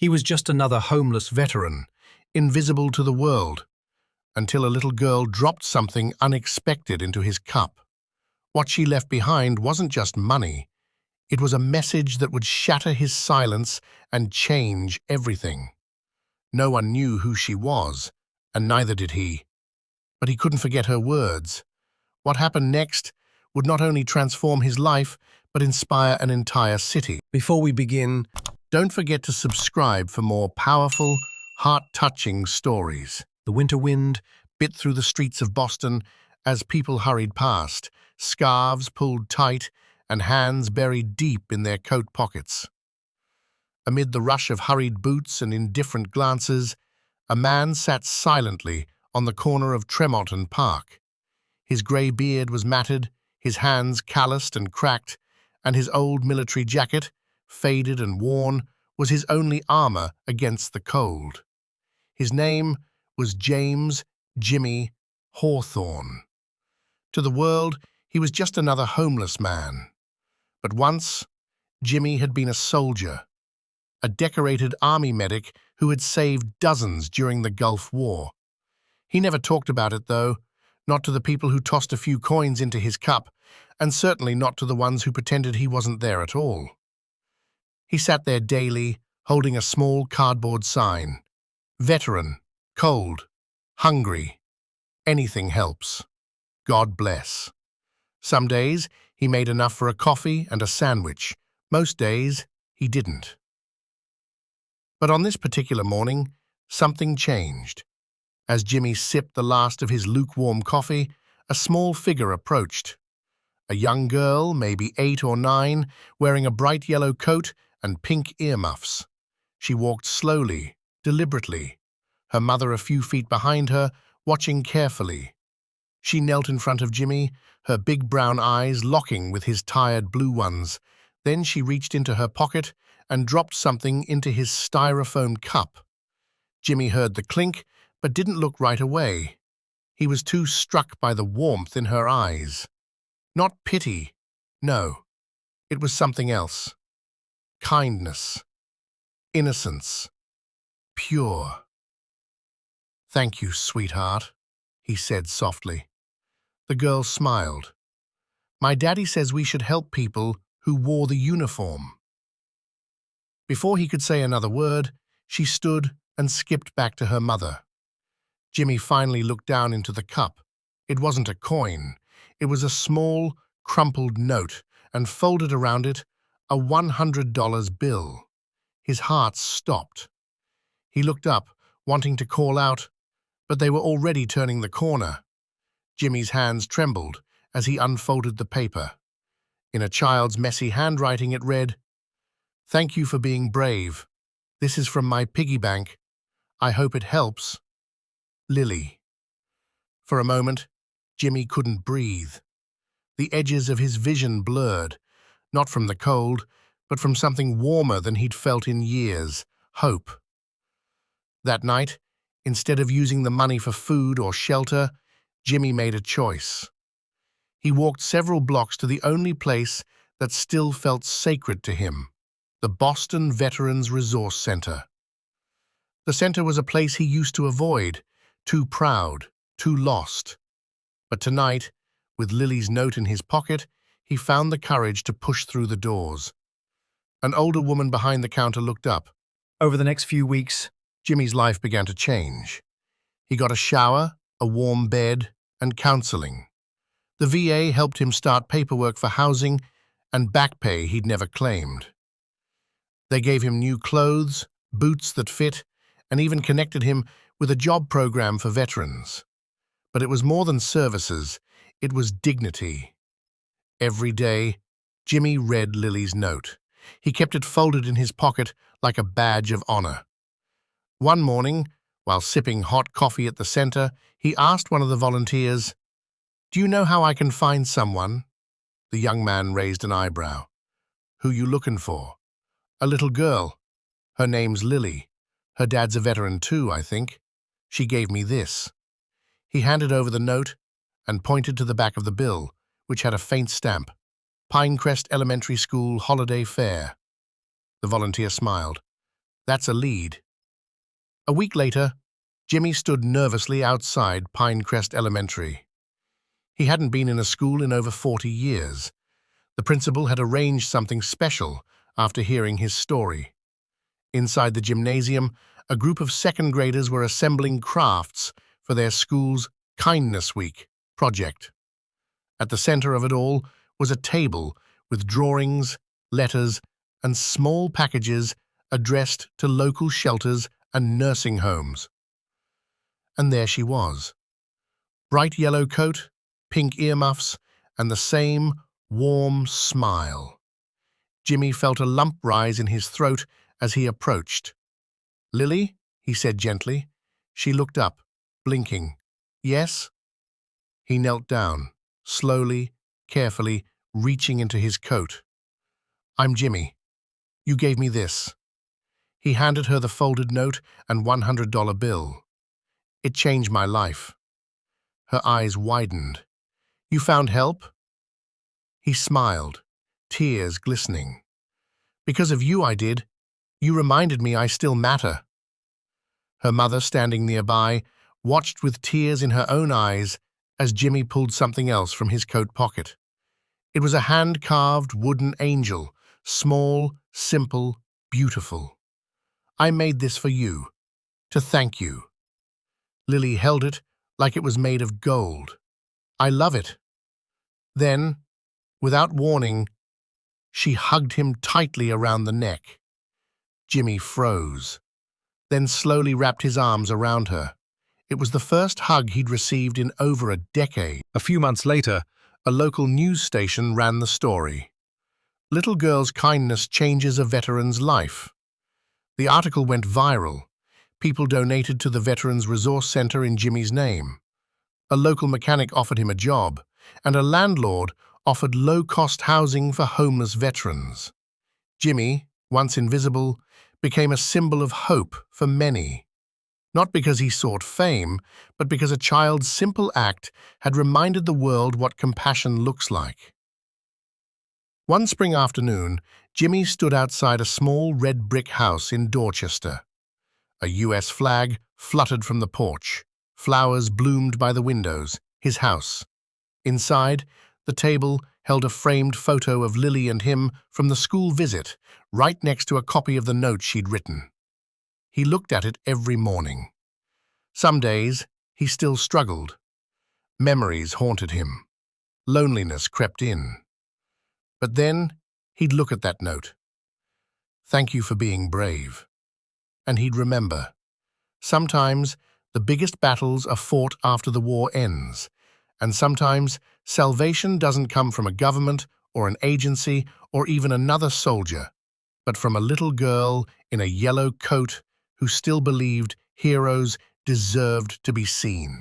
He was just another homeless veteran, invisible to the world, until a little girl dropped something unexpected into his cup. What she left behind wasn't just money. It was a message that would shatter his silence and change everything. No one knew who she was, and neither did he. But he couldn't forget her words. What happened next would not only transform his life, but inspire an entire city. Before we begin, don't forget to subscribe for more powerful, heart-touching stories. The winter wind bit through the streets of Boston as people hurried past, scarves pulled tight and hands buried deep in their coat pockets. Amid the rush of hurried boots and indifferent glances, a man sat silently on the corner of Tremont and Park. His grey beard was matted, his hands calloused and cracked, and his old military jacket, faded and worn, was his only armor against the cold. His name was James Jimmy Hawthorne. To the world, he was just another homeless man. But once, Jimmy had been a soldier, a decorated army medic who had saved dozens during the Gulf War. He never talked about it, though, not to the people who tossed a few coins into his cup, and certainly not to the ones who pretended he wasn't there at all. He sat there daily, holding a small cardboard sign. Veteran, cold, hungry, anything helps. God bless. Some days, he made enough for a coffee and a sandwich. Most days, he didn't. But on this particular morning, something changed. As Jimmy sipped the last of his lukewarm coffee, a small figure approached. A young girl, maybe 8 or 9, wearing a bright yellow coat and pink earmuffs. She walked slowly, deliberately, her mother a few feet behind her, watching carefully. She knelt in front of Jimmy, her big brown eyes locking with his tired blue ones. Then she reached into her pocket and dropped something into his styrofoam cup. Jimmy heard the clink, but didn't look right away. He was too struck by the warmth in her eyes. Not pity, no. It was something else. Kindness. Innocence. Pure. "Thank you, sweetheart," he said softly. The girl smiled. "My daddy says we should help people who wore the uniform." Before he could say another word, she stood and skipped back to her mother. Jimmy finally looked down into the cup. It wasn't a coin. It was a small, crumpled note, and folded around it, a $100 bill. His heart stopped. He looked up, wanting to call out, but they were already turning the corner. Jimmy's hands trembled as he unfolded the paper. In a child's messy handwriting it read, "Thank you for being brave. This is from my piggy bank. I hope it helps. Lily." For a moment, Jimmy couldn't breathe. The edges of his vision blurred, not from the cold, but from something warmer than he'd felt in years, hope. That night, instead of using the money for food or shelter, Jimmy made a choice. He walked several blocks to the only place that still felt sacred to him, the Boston Veterans Resource Center. The center was a place he used to avoid, too proud, too lost. But tonight, with Lily's note in his pocket, he found the courage to push through the doors. An older woman behind the counter looked up. Over the next few weeks, Jimmy's life began to change. He got a shower, a warm bed, and counseling. The VA helped him start paperwork for housing and back pay he'd never claimed. They gave him new clothes, boots that fit, and even connected him with a job program for veterans. But it was more than services, it was dignity. Every day, Jimmy read Lily's note. He kept it folded in his pocket like a badge of honor. One morning, while sipping hot coffee at the center, he asked one of the volunteers, "Do you know how I can find someone?" The young man raised an eyebrow. "Who you looking for?" "A little girl. Her name's Lily. Her dad's a veteran too, I think. She gave me this." He handed over the note and pointed to the back of the bill, which had a faint stamp, "Pinecrest Elementary School Holiday Fair." The volunteer smiled. That's a lead. A week later, Jimmy stood nervously outside Pinecrest Elementary. He hadn't been in a school in over 40 years. The principal had arranged something special after hearing his story. Inside the gymnasium, a group of second graders were assembling crafts for their school's Kindness Week project. At the center of it all was a table with drawings, letters, and small packages addressed to local shelters and nursing homes. And there she was. Bright yellow coat, pink earmuffs, and the same warm smile. Jimmy felt a lump rise in his throat as he approached. "Lily?" he said gently. She looked up, blinking. "Yes?" He knelt down, slowly, carefully, reaching into his coat. "I'm Jimmy. You gave me this." He handed her the folded note and $100 bill. "It changed my life." Her eyes widened. "You found help?" He smiled, tears glistening. "Because of you I did. You reminded me I still matter." Her mother, standing nearby, watched with tears in her own eyes as Jimmy pulled something else from his coat pocket. It was a hand-carved wooden angel, small, simple, beautiful. "I made this for you, to thank you." Lily held it like it was made of gold. "I love it." Then, without warning, she hugged him tightly around the neck. Jimmy froze, then slowly wrapped his arms around her. It was the first hug he'd received in over a decade. A few months later, a local news station ran the story. "Little girl's kindness changes a veteran's life." The article went viral. People donated to the Veterans Resource Center in Jimmy's name. A local mechanic offered him a job, and a landlord offered low-cost housing for homeless veterans. Jimmy, once invisible, became a symbol of hope for many. Not because he sought fame, but because a child's simple act had reminded the world what compassion looks like. One spring afternoon, Jimmy stood outside a small red brick house in Dorchester. A U.S. flag fluttered from the porch. Flowers bloomed by the windows. His house. Inside, the table held a framed photo of Lily and him from the school visit, right next to a copy of the note she'd written. He looked at it every morning. Some days, he still struggled. Memories haunted him. Loneliness crept in. But then, he'd look at that note. "Thank you for being brave." And he'd remember. Sometimes, the biggest battles are fought after the war ends, and sometimes salvation doesn't come from a government or an agency or even another soldier, but from a little girl in a yellow coat who still believed heroes deserved to be seen.